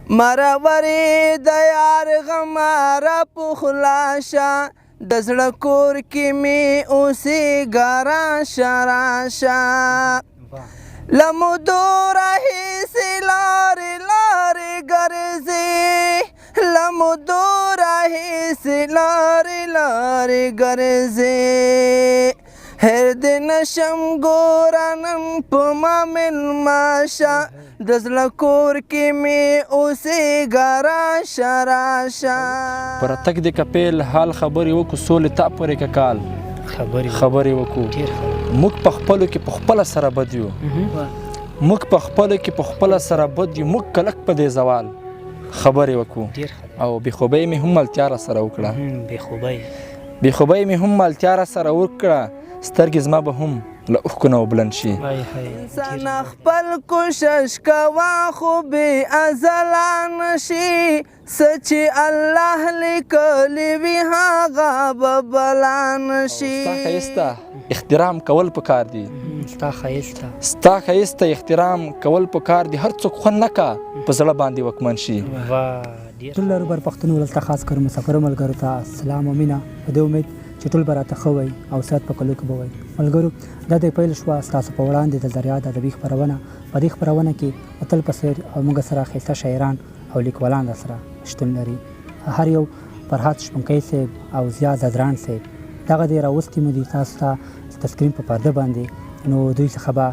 مرورې د یار غمه راپخلاشه د زړه کور کې مې اوسېږه راشه راشه له مودو راهیسې لارې لارې ګرځې له مودو راهیسې لارې لارې ګرځې هر دې نشم ګوره نن په ما مېلمه شه د زړه کور کې مې اوسېږه راشه راشه پر تک د کپیل حال خبرې وکړو سولې تا پورې که کال خبرې وکړو موږ په خپلو کې په خپله سره بد یو موږ په خپلو کې په خپله سره بد یو موږ کلک په دې زوال خبرې وکړو او بېخوبۍ مې هم ملتیا را سره وکړه بېخوبۍ مې هم ملتیا را سره وکړه سترګې زما به هم له اوښکو نه وبلند شي انسان خپل کوشش کوه خو بې ازله نشي څه چې الله لیکلي وي هغه به بلا نشي ستا ښایسته احترام کول پکار دي ستا ښایسته احترام کول پکار دي هر څوک خوند نه کا په زړه باندې واکمن شي ټول لروبر پښتون ولس ته خاص کر مسافرو ملګرو ته سلام او مینه په دې امید چې ټول به راته ښه وئ او صحت په کلو کې به وئ ملګرو دا د پیل شوه ستاسو په وړاندې د ذریعه د ادبي خپرونه په دې خپرونه کې اتل په څېر او موږ سره ښایسته شاعران او لیکوالان راسره شتون لري هر یو فرهاد شپونکی صاحب او زیا زدران صاحب دغه دې راوستي مو دي تاسو ته د سکرین په پرده باندې نو دوی څخه به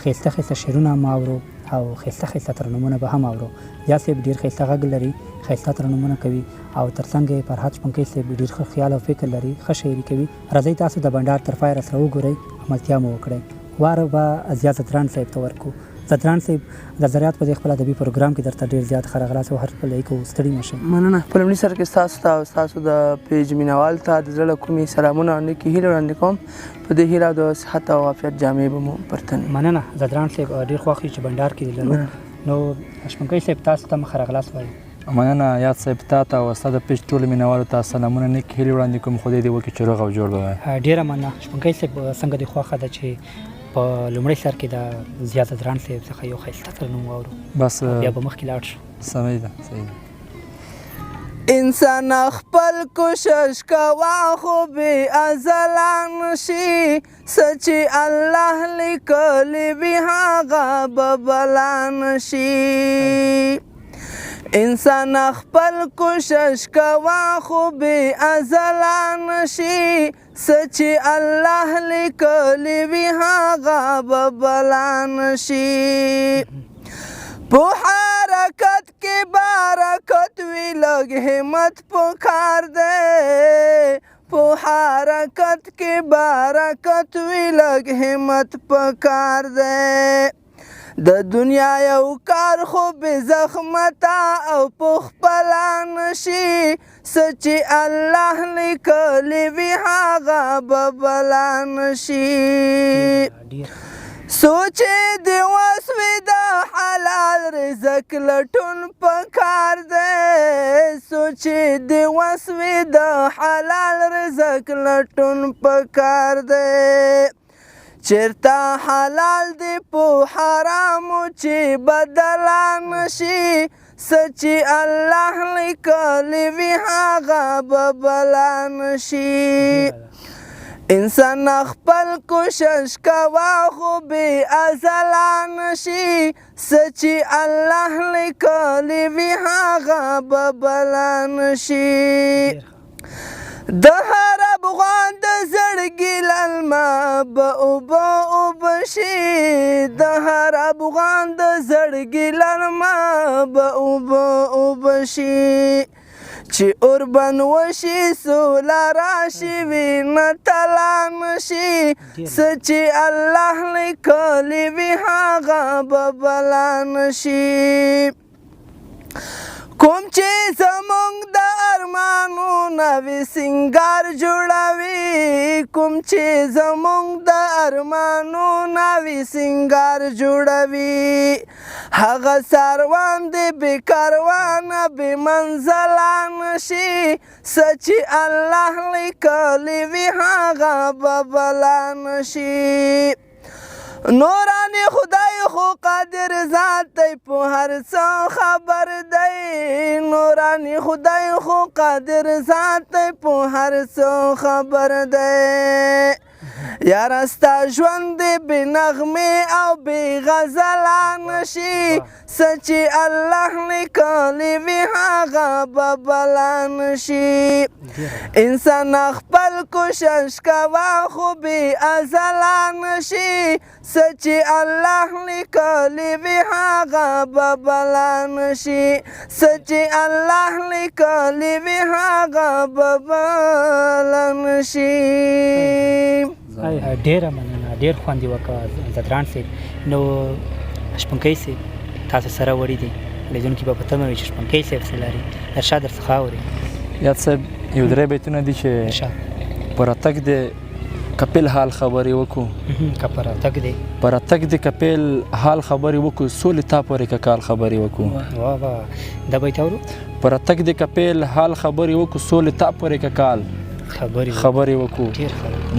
ښایسته ښایسته شعرونه هم اورو او ښایسته ښایسته ترنمونه به هم اورو زیا صاحب ډېر ښایسته غږ لري ښایسته ترنمونه کوي او تر څنګ یې فرهاد شپونکی صاحب ډېر ښه خیال او فکر لري ښه شاعري کوي راځئ تاسو د بنډار تر پایه راسره وګورئ عملتیا مو وکړئ واره به زیا زدران صاحب ته ورکړو زدران صاحب د ذریعت په دې خپل ادبي پروګرام کې درته ډېر زیات ښه راغلاست او هر خپل لیکو ستړي مه شئ مننه په لومړي سر کې ستاسو ته او ستاسو د پیج مینوال ته د زړه کومې سلامونه او نیکې هیلې وړاندې کوم په دې هیله د صحت او عافیت جامې به مو پر تن مننه زدران صاحب ډېر خوښ یو چې بنډار کې لرو نو شپونکی صاحب تاسو ته ښه راغلاست وایي مننه یاد صاحب تا ته او ستا د پیج ټولو مینوالو ته سلامونه نیکې هیلې وړاندې کوم خدای دې وکړي چې روغ او جوړ به وای ډېره مننه شپونکی صاحب څنګه دې خوښه ده چې په لومړي سر کې د زیا زدران صاحب څخه یو ښایسته ترنم واورو بس بیا به مخکې لاړ شو صحیح ده انسان خپل کوشش کوه خو بې ازله نشي څه چې الله لیکلي وي هغه به بلا نشي انسان خپل کوشش کوه خو بې ازله نشي څه چې الله لیکلي وي هغه به بلا نشي په حرکت کې برکت وي لږ همت پکار دی په حرکت کې برکت وي لږ همت پکار دی د دنیا یو کار خو بې زحمته او په خپله نشي څه چې الله لیکلي وي هغه به بلا نشي سوچ دې وس وي د حلال رزق لټون پکار دی سوچ دې وس وي د حلال رزق لټون پکار دی چیرته حلال دی په حرامو چې بدله نشي څه چې الله لیکلي وي هغه به بلا نشي انسان خپل کوشش کوه خو بې ازله نشي څه چې الله لیکلي وي هغه به بلا نشي د هر افغان د زړګي للمه به اوبه اوبه شي د هر افغان د زړګي للمه به اوبه اوبه شي چې اوربن وشي سوله راشي وینه تله نشي څه چې الله لیکلي وي هغه به بلا نشي کوم چې زمونږ د ارمانونه وي سینګار جوړوي کوم چې زمونږ د ارمانونه وي سینګار جوړوي هغه ساروان دی بې کاروانه بې منزله نشي څه چې الله لیکلي وي هغه به بلا نشي نورانی خدای خو قادر ذات دی په هر څه خبر دی نورانی خدای خو قادر ذات دی په هر څه خبر دی یاره ستا ژوند دی بې نغمې او بې غزلان شي څه چې الله لیکلی وي هغه به بلان شي انسان خپل کوشش کوه خو بې ازلان شي څه چې الله لیکلی وي هغه به بلان شي څه چې الله لیکلی وي هغه به بلان شي ډېره مننه ډېر خوند یې وکړه زدران صاحب نو شپونکی صاحب تاسو سره وړي دي لیدونکي به په تمه وي چې شپونکی صاحب څه لري ارشاد درڅخه اوري یاد صاحب یو درې بیتونه دي چې په راتګ د کپیل حال خبرې وکړو که په راتګ دی په راتګ د کپیل حال خبرې وکړو سولې تا پورې که کال خبرې وکړو واه واه دا بیت اورو په راتګ د کپیل حال خبرې وکړو سولې تا پورې که کال خبرې وکړو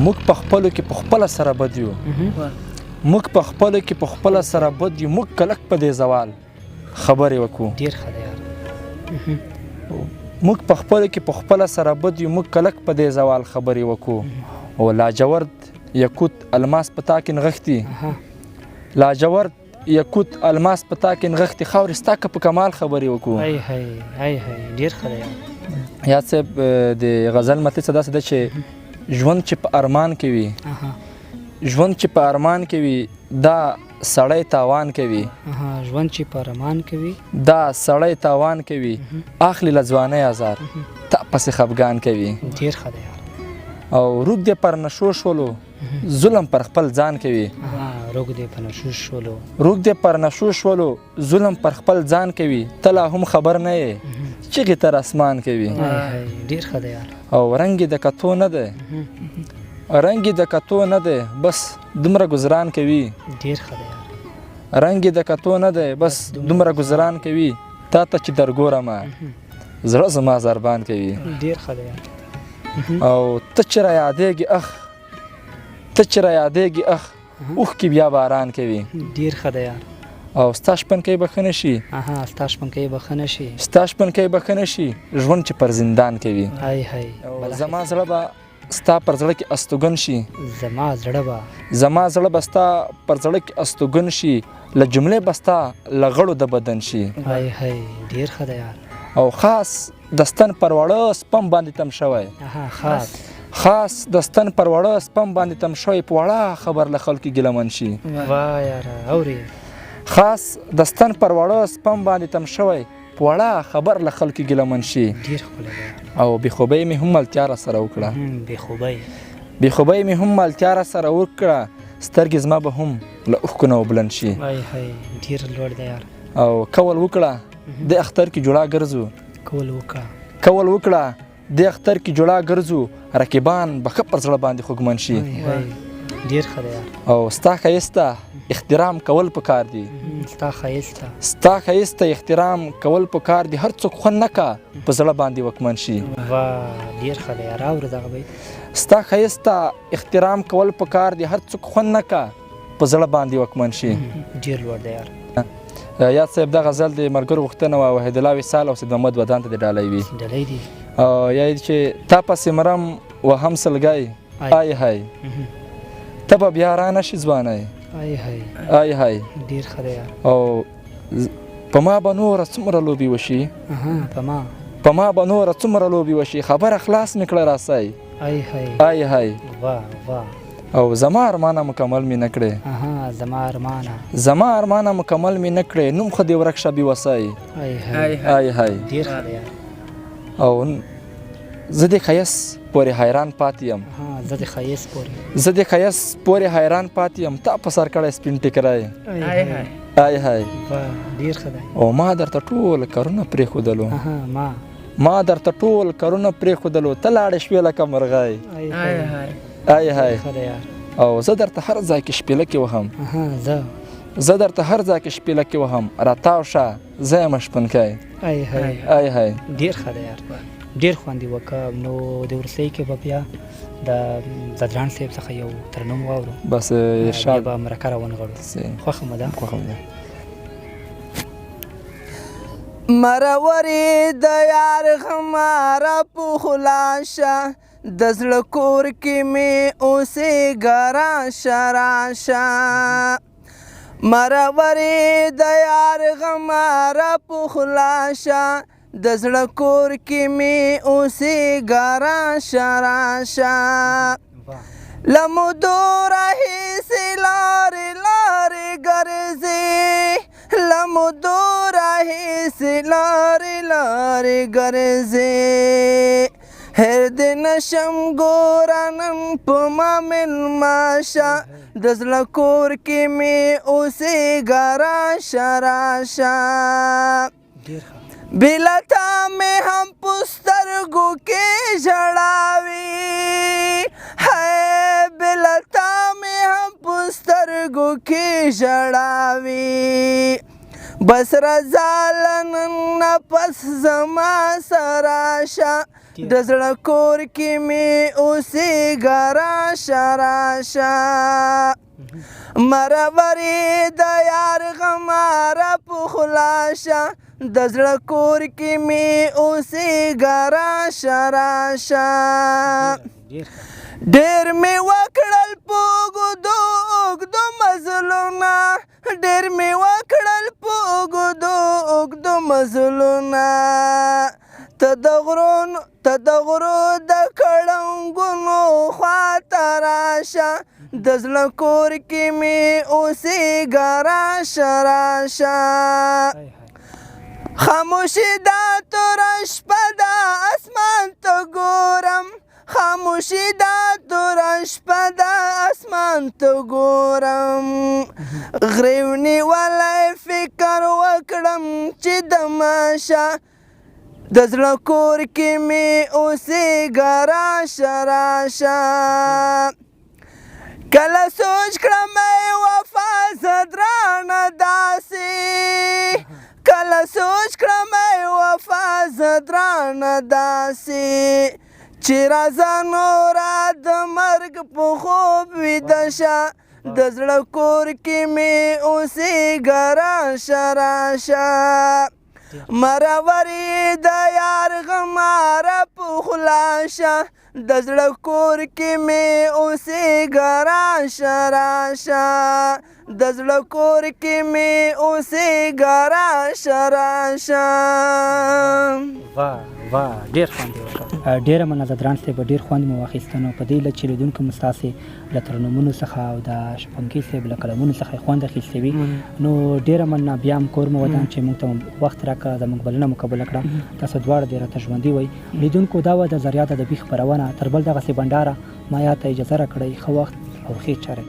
موږ په خپلو کې په خپله سره بد یو موږ په خپلو کې په خپله سره بد یو موږ کلک په دې زوال خبرې وکړو ډېر ښه دی موږ په خپلو کې په خپله سره بد یو موږ کلک په دې زوال خبرې وکړو او لاجورد یاقوت الماس په تا کې نغښتي لاجورد یاقوت الماس په تا کې نغښتي خاورې ستا که په کمال خبرې وکړو ډېر ښه دی یاد صاحب د غزل مطلب څه داسې ده چې ژوند چې په ارمان کې وي ژوند چې په ارمان کې وي دا سړی تاوان کوي ژوند چې په ارمان کې وي دا سړی تاوان کوي اخلي له ځوانۍ ازار تا پسې خفګان کوي ډېر ښه دی او روږ دې پر نشو شولو ظلم پر خپل ځان کوي روږ دې په نشو شولو روږ دې پر نشو شولو ظلم پر خپل ځان کوي ته لا هم خبر نه یې چغې تر اسمان کوي ډېر ښه دی او رنګ د کتو نه دی رنګ د کتو نه دی بس دومره ګزران کوي ډېر ښه دی رنګ د کتو نه دی بس دومره ګزران کوي تا ته چې درګورمه زړه زما ضربان کوي ډېر ښه دی او ته چې را یادېږي اخ ته چې را یادېږي اخ اوښکې بیا باران کوي ډېر ښه دی او ستا شپنکی به ښه نه شي ستا شپنکی به ښه نه شي ستا شپنکی به ښه نه شي ژوند چې پر زندان کوي زما زړه به ستا پر زړه کې استوګن شي زما زړه به ستا پر زړه کې استوګن شي له جملې به ستا له غړو د بدن شي ډېر ښه دی او خاص دستن پر وړه سپم باندې تم شوی خاص دستن پر وړه سپم باندې تم شوی په وړه خبر له خلکو ګیلمن شي خاص دستن پر وړه سپم باندې تم شوی په وړه خبر له خلکو ګیلمن شي او بېخوبۍ مې هم ملتیا را سره وکړه بېخوبۍ مې هم ملتیا را سره وکړه سترګې زما به هم له اوښکو نه وبلند شي او کول وکړه د اختر کې جوړه ګرځو کول وکړه د اختر کې جوړه ګرځو رقیبان به ښه پر زړه باندې خوږمن شي ډېر ښه دی او ستا ښایسته احترام کول پکار دي ستا ښایسته احترام کول پکار دي هر څوک خوند نه کا په زړه باندې وکمن شي ډېر ښه دی راوړه دغه بیت ستا ښایسته احترام کول پکار دي هر څوک خوند نه کا په زړه باندې وکمن شي ډېر لوړ دی یاد صاحب دا غزل د ملګرو غوښتنه وه وحید الله وصال او سید محمد ودان ته د ډالۍ وي یا چې تا پسې مرم وهم سلګی آی های ته به بیا رانه شي ځوانی آی های ډېر ښه دی او په ما به نوره څومره لوبې وشي په ما به نوره څومره لوبې وشي خبره خلاص مې کړه راسئ آی های او زما ارمانه مکمل مې نه کړې زما ارمانه مکمل مې نه کړې نوم خو دې ورک شه بې وسئ آی های او زه د ښایست پورې حیران پاتې یم زه د ښایست پورې حیران پاتې یم تا په سر کړی سپین ټیکری آی های او ما درته ټول کارونه پرېښودلو ما درته ټول کارونه پرېښودلو ته لاړې شوې لکه مرغۍ آی های او زه درته هر ځای کې شپېلکې وهم زه درته هر ځای کې شپېلکې وهم راتاو شه زه یم شپونکی آی های ډېر ښه دی ډېر خوند یې وکړ. نو د وروستۍ کې به بیا د زدران صاحب څخه یو ترنم واورو، بس ارشاد بیا به مرکه راونغاړو. خوښه مو ده؟ خوښه مو ده. مرورې د یار غماره پخلاشه، د زړه کور کې مې اوسېږه راشه راشه. مرورې د یار غماره پخلاشه، د زړه کور کې مې اوسېږه راشه راشه. له مودو راهیسې لارې لارې ګرځې، له مودو راهیسې لارې لارې ګرځې. هر دې نشم ګوره نن په ما مېلمه شه، د زړه کور کې مې اوسېږه راشه راشه. بېله تا مې هم په سترګو کې ژړا وي، بېله تا مې هم په سترګو کې ژړا وي. بس رضا له نن نه پس زما سره شه، د زړه کور کې مې اوسېږه راشه راشه. مرورې د یار غماره پخلاشه، د زړه کور کې مې اوسېږه راشه راشه. ډېر مې وکړل په اوږدو اوږدو مزلونه، ډېر مې وکړل په اوږدو اوږدو مزلونه. ته د غرو د کړنګونو خواته راشه، د زړه کور کې مې اوسېږه راشه راشه. خاموشي دا توره شپه ده اسمان ته ګورم، خاموشي دا توره شپه ده اسمان ته ګورم. غریو نیولی فکر وکړم چې دمه شه، د زړه کور کې مې اوسېږه راشه راشه. کله سوچ کړم ای وفا زدرانه داسې، کله سوچ کړم ای وفا زدرانه داسې. چې راځه نوره د مرګ په خوب ویده شه، د زړه کور کې مې اوسېږه راشه راشه. مرورې د یار غماره پخلاشه، د زړه کور کې مې اوسېږه راشه راشه. د زړه کور کې مې اوسېږه راشه راشه. واه ډېر خوند یې وکړ. ډېره مننه زدران صاحب، ډېر خوند مو واخیسته. نو په دې لږ چې لیدونکو مو ستاسې له ترنمونو څخه او د شپونکي صاحب له کلمونو څخه یې خوند اخیستی وي، نو ډېره مننه. بیا هم کور مو ودان چې موږ ته وخت راکړه، زموږ بلنه مو قبوله کړه. تاسو دواړه دې راته ژوندي وئ. لیدونکو دا وه د ذریعه د ادبي خپرونه. تر بل دغسې بنډاره ما یاد ته اجازه راکړئ. ښه وخت او ښې چارې.